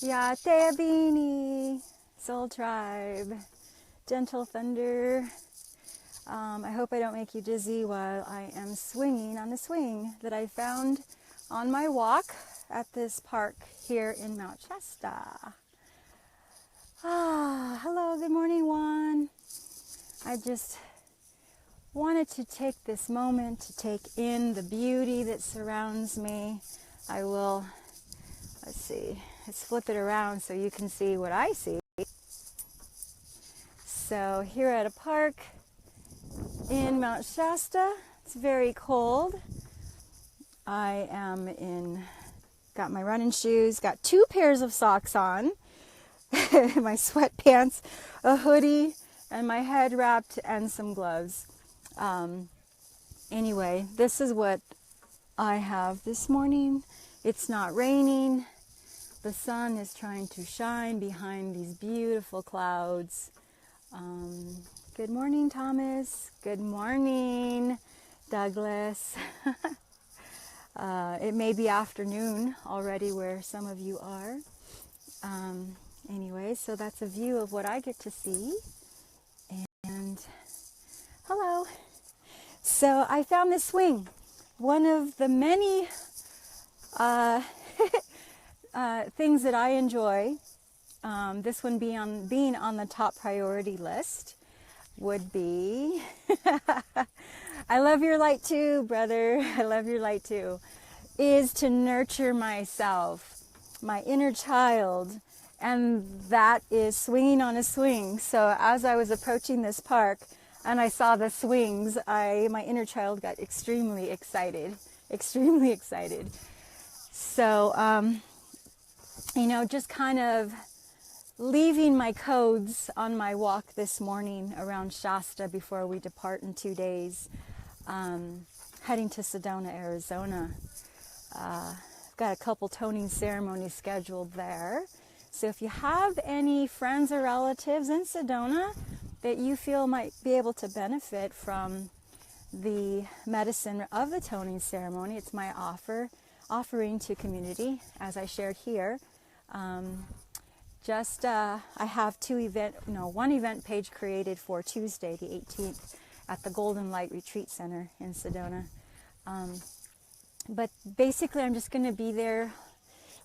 Ya te bini, Soul Tribe, gentle thunder. I hope I don't make you dizzy while I am swinging on the swing that I found on my walk at this park here in Mount Shasta. Hello, good morning, Juan. I just wanted to take this moment to take in the beauty that surrounds me. I will, let's see, let's flip it around so you can see what I see. So here at a park in Mount Shasta, it's very cold. I am got my running shoes, got 2 pairs of socks on, my sweatpants, a hoodie, and my head wrapped and some gloves. Anyway, this is what I have this morning. It's not raining. The sun is trying to shine behind these beautiful clouds. Good morning, Thomas. Good morning, Douglas. It may be afternoon already where some of you are. Anyway, so that's a view of what I get to see. And hello. So I found this swing, one of the many things that I enjoy. This one being on the top priority list would be, I love your light too, brother. I love your light too, is to nurture myself, my inner child, and that is swinging on a swing. So as I was approaching this park and I saw the swings, my inner child got extremely excited, extremely excited. So, just kind of leaving my codes on my walk this morning around Shasta before we depart in 2 days, heading to Sedona, Arizona. I've got a couple toning ceremonies scheduled there. So if you have any friends or relatives in Sedona that you feel might be able to benefit from the medicine of the toning ceremony, it's my offering to community, as I shared here. I have one event page created for Tuesday, the 18th, at the Golden Light Retreat Center in Sedona. But basically, I'm just going to be there,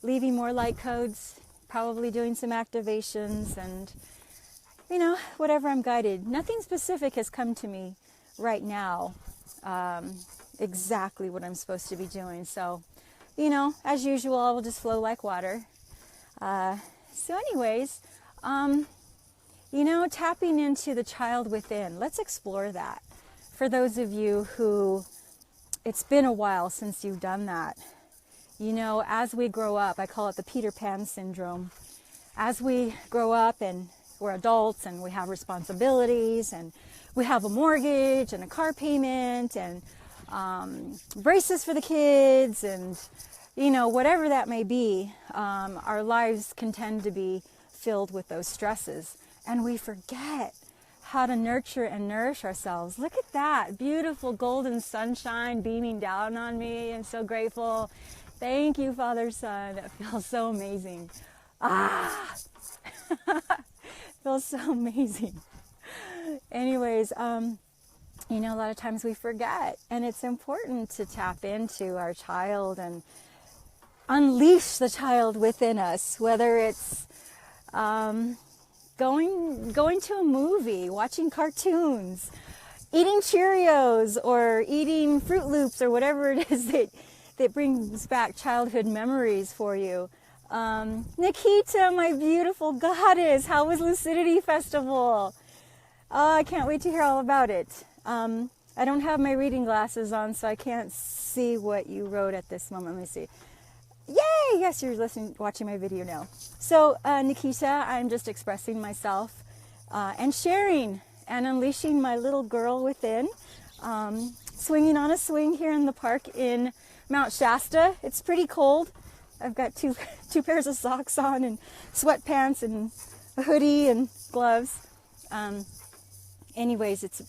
leaving more light codes, probably doing some activations, and, whatever I'm guided. Nothing specific has come to me right now, exactly what I'm supposed to be doing. So, as usual, I will just flow like water. So anyways, tapping into the child within, let's explore that. For those of you who, it's been a while since you've done that. As we grow up, I call it the Peter Pan syndrome. As we grow up and we're adults and we have responsibilities and we have a mortgage and a car payment and braces for the kids and whatever that may be, our lives can tend to be filled with those stresses. And we forget how to nurture and nourish ourselves. Look at that beautiful golden sunshine beaming down on me. I'm so grateful. Thank you, Father, Son. It feels so amazing. Feels so amazing. Anyways, a lot of times we forget. And it's important to tap into our child and unleash the child within us, whether it's going to a movie, watching cartoons, eating Cheerios, or eating Fruit Loops, or whatever it is that brings back childhood memories for you. Nikita, my beautiful goddess, how was Lucidity Festival? Oh, I can't wait to hear all about it. I don't have my reading glasses on, so I can't see what you wrote at this moment. Let me see. Yay! Yes, you're watching my video now. So, Nikita, I'm just expressing myself and sharing and unleashing my little girl within. Swinging on a swing here in the park in Mount Shasta. It's pretty cold. I've got two pairs of socks on and sweatpants and a hoodie and gloves. Anyways, it's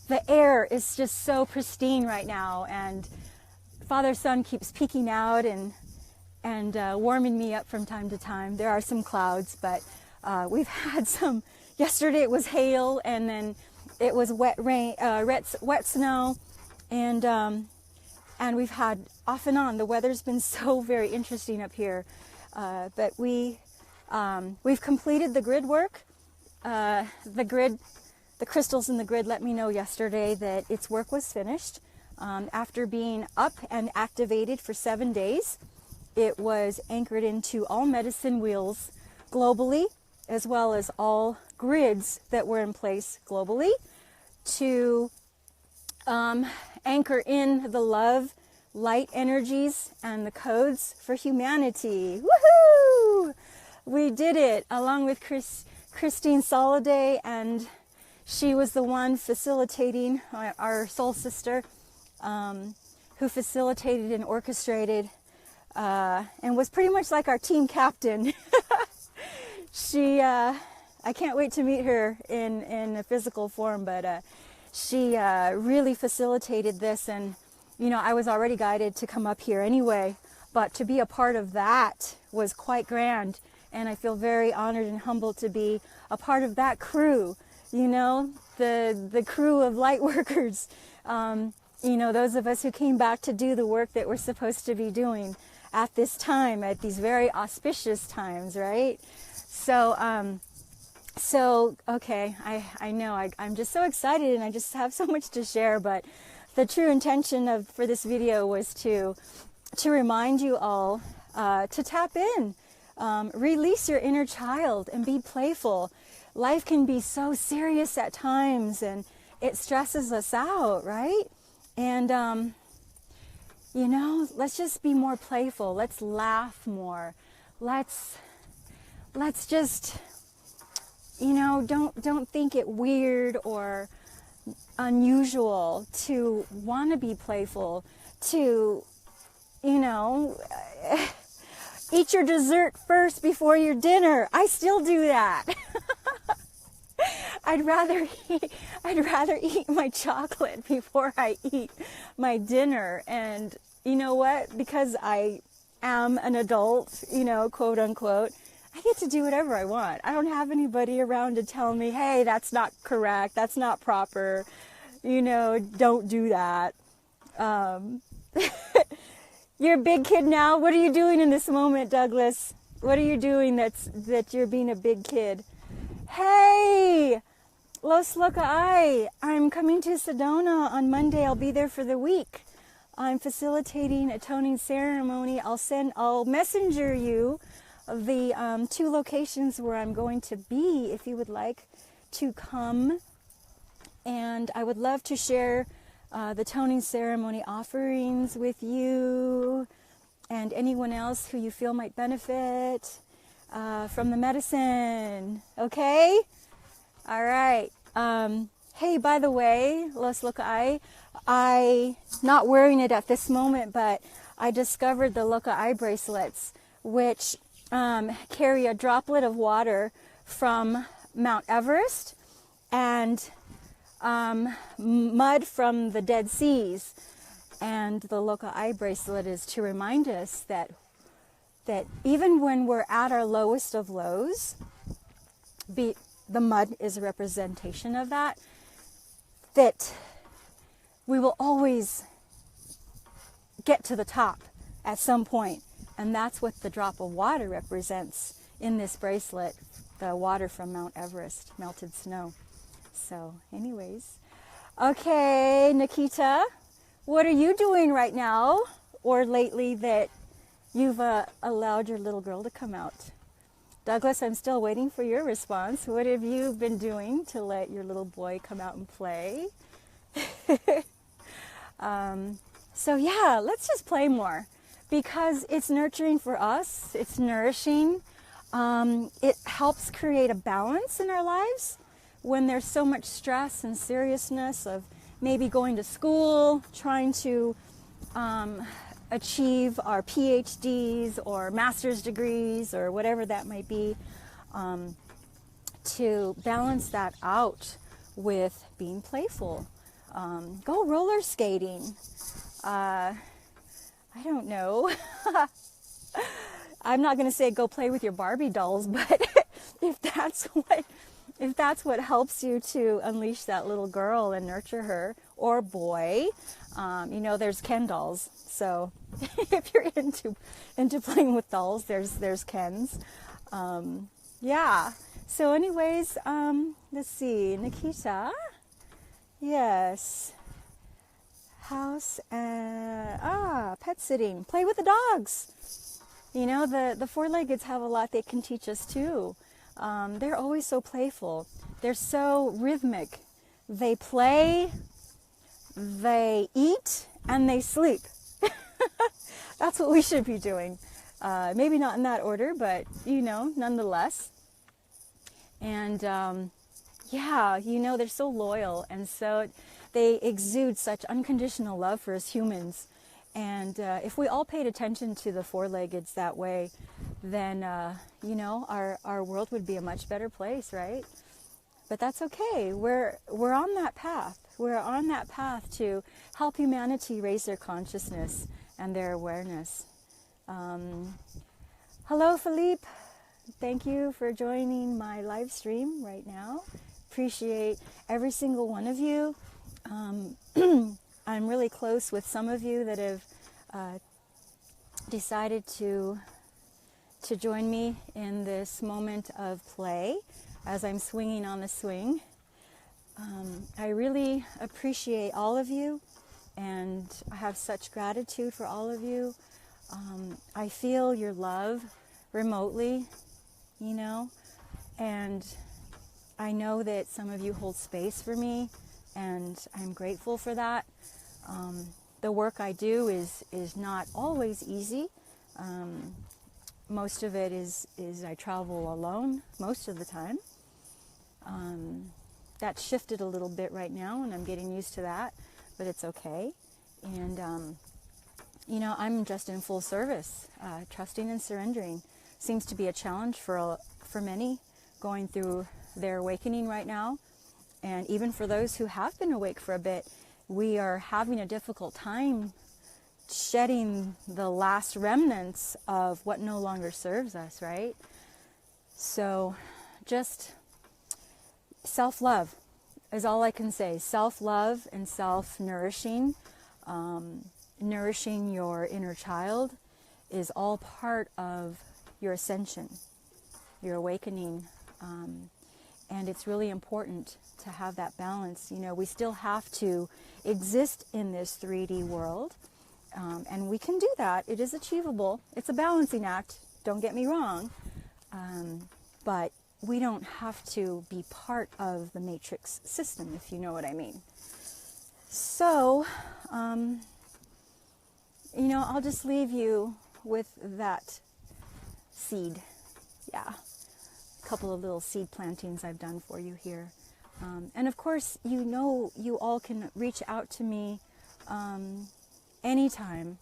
the air is just so pristine right now, and Father Sun keeps peeking out and and warming me up from time to time. There are some clouds, but we've had some. Yesterday it was hail, and then it was wet rain, wet snow, and we've had off and on. The weather's been so very interesting up here, but we've completed the grid work. The crystals in the grid let me know yesterday that its work was finished. After being up and activated for 7 days, it was anchored into all medicine wheels globally, as well as all grids that were in place globally to anchor in the love, light energies, and the codes for humanity. Woohoo! We did it along with Christine Soliday, and she was the one facilitating, our soul sister, who facilitated and orchestrated and was pretty much like our team captain. She, I can't wait to meet her in a physical form, but she really facilitated this, and you know, I was already guided to come up here anyway, but to be a part of that was quite grand, and I feel very honored and humbled to be a part of that crew, you know, the crew of light workers, you know, those of us who came back to do the work that we're supposed to be doing at this time, at these very auspicious times, right? So okay, I know I'm just so excited, and I just have so much to share, but the true intention for this video was to remind you all to tap in, release your inner child, and be playful. Life can be so serious at times, and it stresses us out, right? And you know, let's just be more playful. Let's laugh more. Let's just, you know, don't think it weird or unusual to want to be playful, to, you know, eat your dessert first before your dinner. I still do that. I'd rather eat my chocolate before I eat my dinner. And you know what? Because I am an adult, you know, quote unquote, I get to do whatever I want. I don't have anybody around to tell me, hey, that's not correct, that's not proper, you know, don't do that. You're a big kid now. What are you doing in this moment, Douglas? What are you doing that you're being a big kid? Hey, Los Loka, I'm coming to Sedona on Monday. I'll be there for the week. I'm facilitating a toning ceremony. I'll messenger you the 2 locations where I'm going to be if you would like to come. And I would love to share the toning ceremony offerings with you and anyone else who you feel might benefit from the medicine. Okay? All right. Hey, by the way, Los Loka, I'm not wearing it at this moment, but I discovered the Loka eye bracelets, which carry a droplet of water from Mount Everest and mud from the Dead Seas. And the Loka eye bracelet is to remind us that even when we're at our lowest of lows, the mud is a representation of that we will always get to the top at some point. And that's what the drop of water represents in this bracelet, the water from Mount Everest, melted snow. So anyways, okay, Nikita, what are you doing right now or lately that you've allowed your little girl to come out? Douglas, I'm still waiting for your response. What have you been doing to let your little boy come out and play? So yeah, let's just play more because it's nurturing for us. It's nourishing. It helps create a balance in our lives when there's so much stress and seriousness of maybe going to school, trying to achieve our PhDs or master's degrees or whatever that might be, to balance that out with being playful. Go roller skating. I don't know. I'm not going to say go play with your Barbie dolls, but if that's what helps you to unleash that little girl and nurture her, or boy, you know, there's Ken dolls. So if you're into playing with dolls, there's Kens. Yeah. So anyways, let's see, Nikita. Yes. House and pet sitting. Play with the dogs. You know, the four-leggeds have a lot they can teach us too. They're always so playful. They're so rhythmic. They play, they eat, and they sleep. That's what we should be doing. Maybe not in that order, but, you know, nonetheless. And, yeah, you know, they're so loyal, and so they exude such unconditional love for us humans. And if we all paid attention to the four-leggeds that way, then, you know, our world would be a much better place, right? But that's okay. We're on that path. We're on that path to help humanity raise their consciousness and their awareness. Hello, Philippe. Thank you for joining my live stream right now. Appreciate every single one of you. I'm really close with some of you that have decided to join me in this moment of play as I'm swinging on the swing. I really appreciate all of you, and I have such gratitude for all of you. I feel your love remotely, you know, and I know that some of you hold space for me, and I'm grateful for that. The work I do is not always easy. Most of it is I travel alone most of the time. That's shifted a little bit right now, and I'm getting used to that, but it's okay. And, you know, I'm just in full service. Trusting and surrendering seems to be a challenge for many going through their awakening right now. And even for those who have been awake for a bit, we are having a difficult time shedding the last remnants of what no longer serves us, right? So just self-love is all I can say. Self-love and self-nourishing, nourishing your inner child is all part of your ascension, your awakening. And it's really important to have that balance. You know, we still have to exist in this 3D world, and we can do that. It is achievable. It's a balancing act, don't get me wrong, but we don't have to be part of the matrix system, if you know what I mean. So, you know, I'll just leave you with that seed. Yeah. Couple of little seed plantings I've done for you here. And of course, you know, you all can reach out to me anytime.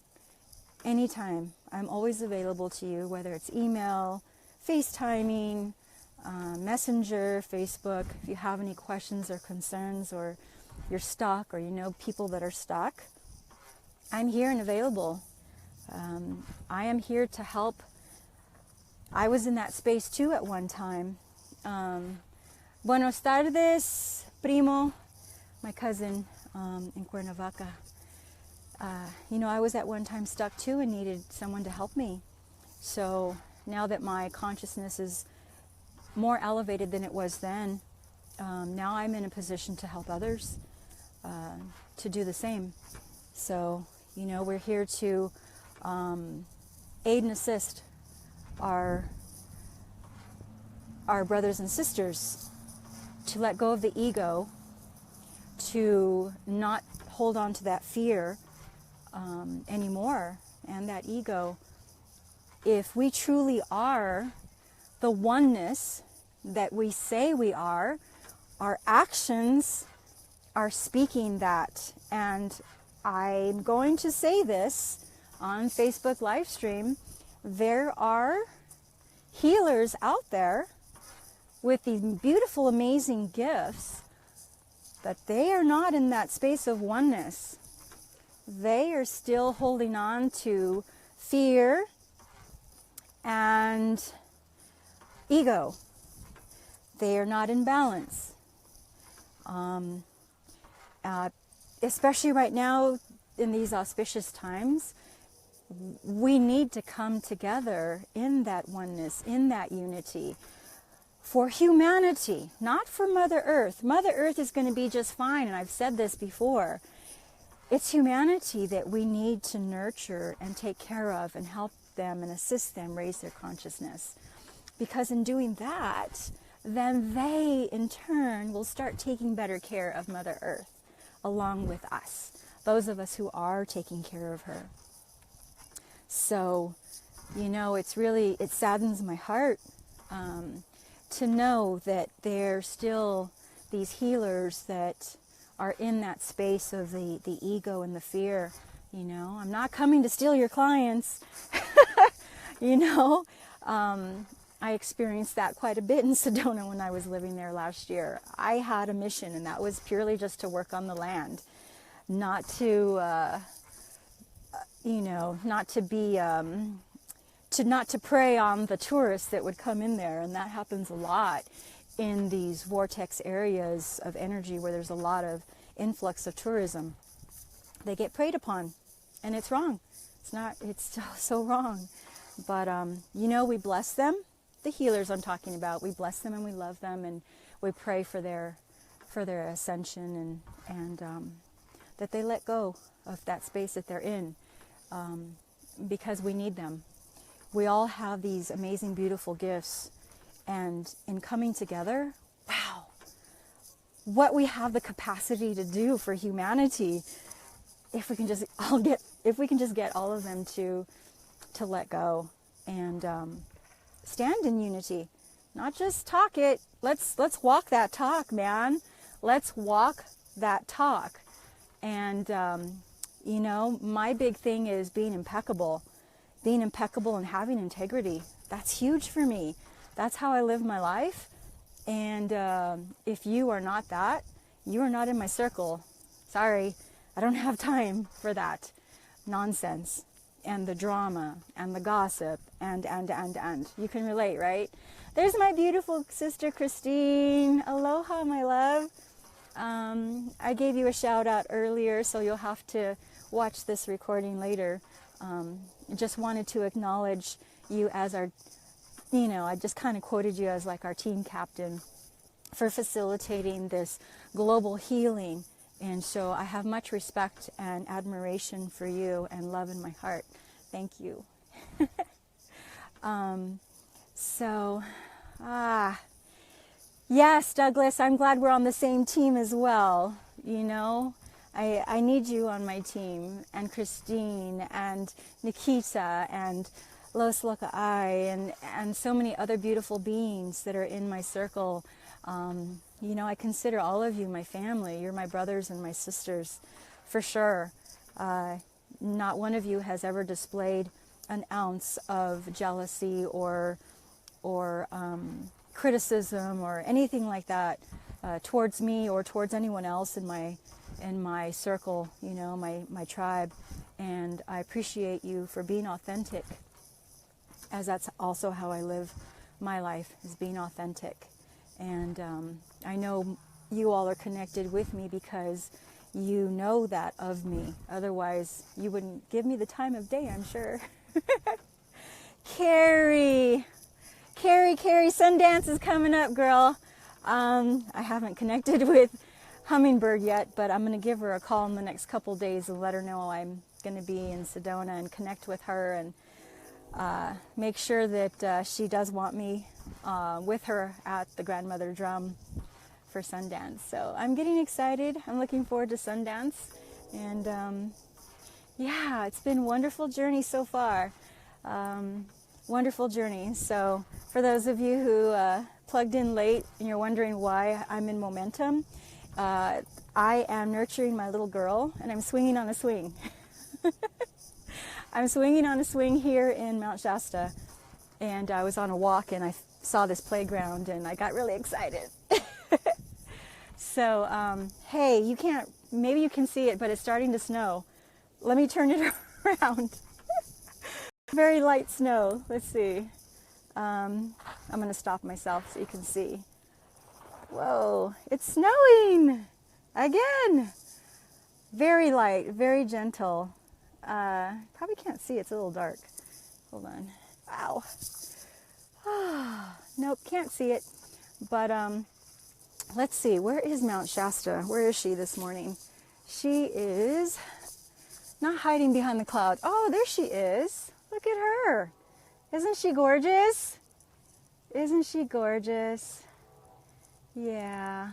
I'm always available to you, whether it's email, FaceTiming, Messenger, Facebook. If you have any questions or concerns, or you're stuck, or you know people that are stuck, I'm here and available. I am here to help. I was in that space too at one time. Buenos tardes, primo, my cousin in Cuernavaca. You know, I was at one time stuck too and needed someone to help me. So now that my consciousness is more elevated than it was then, now I'm in a position to help others to do the same. So, you know, we're here to aid and assist our brothers and sisters to let go of the ego, to not hold on to that fear anymore, and that ego. If we truly are the oneness that we say we are, our actions are speaking that. And I'm going to say this on Facebook live stream. There are healers out there with these beautiful, amazing gifts, but they are not in that space of oneness. They are still holding on to fear and ego. They are not in balance. Especially right now in these auspicious times, we need to come together in that oneness, in that unity, for humanity, not for Mother Earth. Mother Earth is going to be just fine, and I've said this before. It's humanity that we need to nurture and take care of and help them and assist them raise their consciousness. Because in doing that, then they, in turn, will start taking better care of Mother Earth, along with us, those of us who are taking care of her. So, you know, it saddens my heart to know that there's still these healers that are in that space of the ego and the fear. You know, I'm not coming to steal your clients. You know, I experienced that quite a bit in Sedona when I was living there last year. I had a mission, and that was purely just to work on the land, not to, you know, not to be, not to prey on the tourists that would come in there. And that happens a lot in these vortex areas of energy where there's a lot of influx of tourism. They get preyed upon, and it's wrong. It's so wrong. But, you know, we bless them. The healers I'm talking about, we bless them and we love them, and we pray for their ascension, and that they let go of that space that they're in, because we need them. We all have these amazing, beautiful gifts, and in coming together, wow, what we have the capacity to do for humanity, if we can just get all of them to let go and stand in unity, not just talk it. Let's walk that talk, man. Let's walk that talk. And you know, my big thing is being impeccable and having integrity. That's huge for me. That's how I live my life. And if you are not that, you are not in my circle. Sorry, I don't have time for that nonsense and the drama and the gossip and. You can relate, right? There's my beautiful sister Christine. Aloha, my love. I gave you a shout out earlier, so you'll have to watch this recording later. Just wanted to acknowledge you as our, you know, I just kind of quoted you as like our team captain for facilitating this global healing. And so I have much respect and admiration for you and love in my heart. Thank you. Yes, Douglas, I'm glad we're on the same team as well. You know, I need you on my team, and Christine and Nikita and Los Loka'i and so many other beautiful beings that are in my circle. You know, I consider all of you my family. You're my brothers and my sisters, for sure. Not one of you has ever displayed an ounce of jealousy or criticism or anything like that towards me or towards anyone else in my circle, you know, my tribe. And I appreciate you for being authentic, as that's also how I live my life, is being authentic. And I know you all are connected with me because you know that of me. Otherwise, you wouldn't give me the time of day, I'm sure. Carrie, Sundance is coming up, girl. I haven't connected with Hummingbird yet, but I'm going to give her a call in the next couple days and let her know I'm going to be in Sedona and connect with her and make sure that she does want me with her at the Grandmother Drum for Sundance. So I'm getting excited. I'm looking forward to Sundance. And yeah, it's been a wonderful journey so far. Wonderful journey. So for those of you who plugged in late and you're wondering why I'm in momentum, I am nurturing my little girl and I'm swinging on a swing. I'm swinging on a swing here in Mount Shasta, and I was on a walk and I saw this playground and I got really excited. So, hey, maybe you can see it, but it's starting to snow. Let me turn it around. Very light snow. Let's see. I'm going to stop myself so you can see. Whoa, it's snowing again. Very light, very gentle. Probably can't see, it's a little dark. Hold on. Wow. Nope, can't see it. But let's see, where is Mount Shasta? Where is she this morning? She is not hiding behind the cloud. Oh, there she is. Look at her. Isn't she gorgeous? Isn't she gorgeous? Yeah.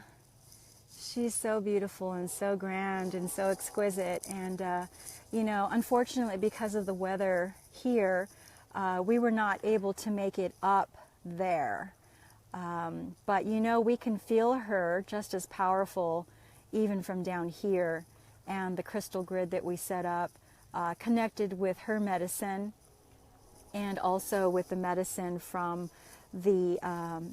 She's so beautiful and so grand and so exquisite. And, you know, unfortunately, because of the weather here, we were not able to make it up there. But, you know, we can feel her just as powerful even from down here. And the crystal grid that we set up connected with her medicine and also with the medicine from the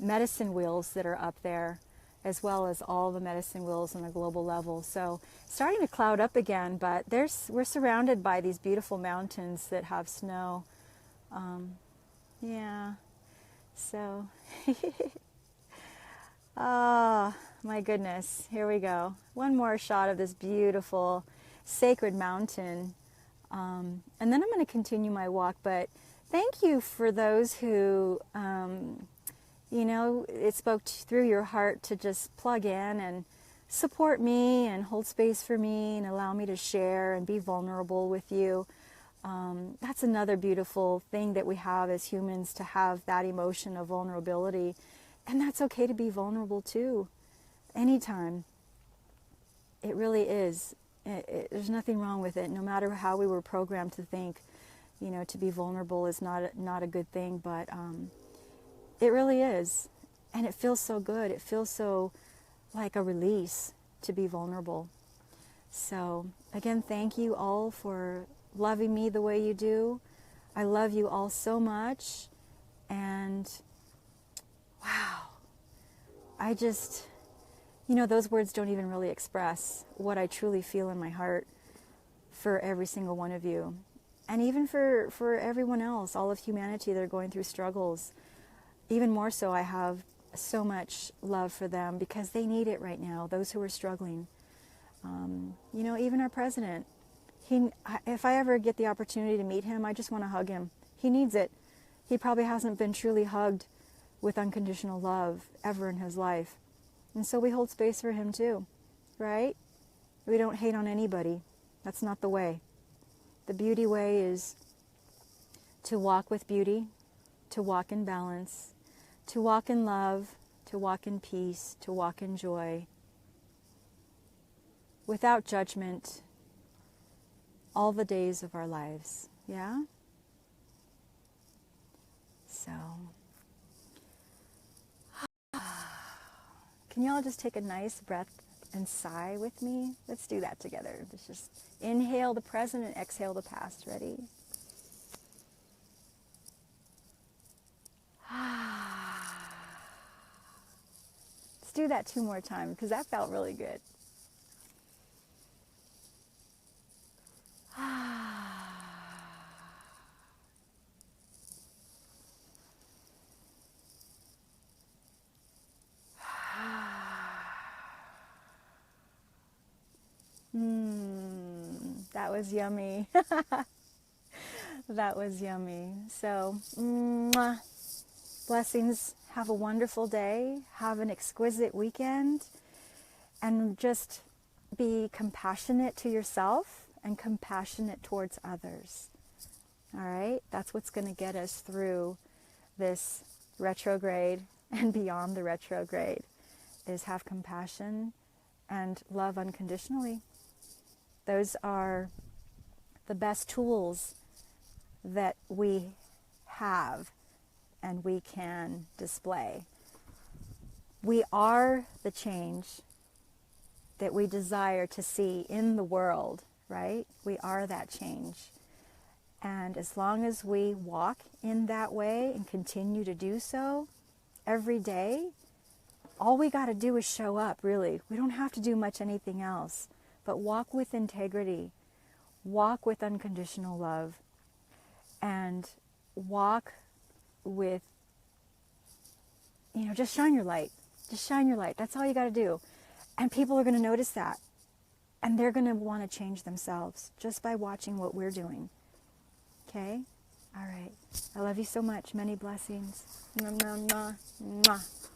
medicine wheels that are up there, as well as all the medicine wheels on a global level. So starting to cloud up again, but we're surrounded by these beautiful mountains that have snow. Yeah, so, oh my goodness, here we go. One more shot of this beautiful sacred mountain. And then I'm going to continue my walk, but thank you for those who, you know, it spoke through your heart to just plug in and support me and hold space for me and allow me to share and be vulnerable with you. That's another beautiful thing that we have as humans, to have that emotion of vulnerability. And that's okay to be vulnerable too, anytime. It really is. There's nothing wrong with it, no matter how we were programmed to think, you know, to be vulnerable is not a good thing, but it really is. And it feels so good. It feels so like a release to be vulnerable. So again, thank you all for loving me the way you do. I love you all so much. And wow, I just, you know, those words don't even really express what I truly feel in my heart for every single one of you. And even for everyone else, all of humanity that are going through struggles. Even more so, I have so much love for them because they need it right now, those who are struggling. You know, even our president, if I ever get the opportunity to meet him, I just want to hug him. He needs it. He probably hasn't been truly hugged with unconditional love ever in his life. And so we hold space for him too, right? We don't hate on anybody. That's not the way. The beauty way is to walk with beauty, to walk in balance, to walk in love, to walk in peace, to walk in joy, without judgment, all the days of our lives. Yeah? So, can y'all just take a nice breath and sigh with me? Let's do that together. Let's just inhale the present and exhale the past. Ready? Let's do that 2 more times because that felt really good. That was yummy. That was yummy. So, mwah. Blessings. Have a wonderful day. Have an exquisite weekend. And just be compassionate to yourself and compassionate towards others. All right? That's what's going to get us through this retrograde and beyond the retrograde, is have compassion and love unconditionally. Those are the best tools that we have and we can display. We are the change that we desire to see in the world, right? We are that change. And as long as we walk in that way and continue to do so every day, all we got to do is show up, really. We don't have to do much anything else, but walk with integrity, walk with unconditional love, and walk with, just shine your light. Just shine your light. That's all you got to do. And people are going to notice that. And they're going to want to change themselves just by watching what we're doing. Okay? All right. I love you so much. Many blessings. Mwah, mwah, mwah.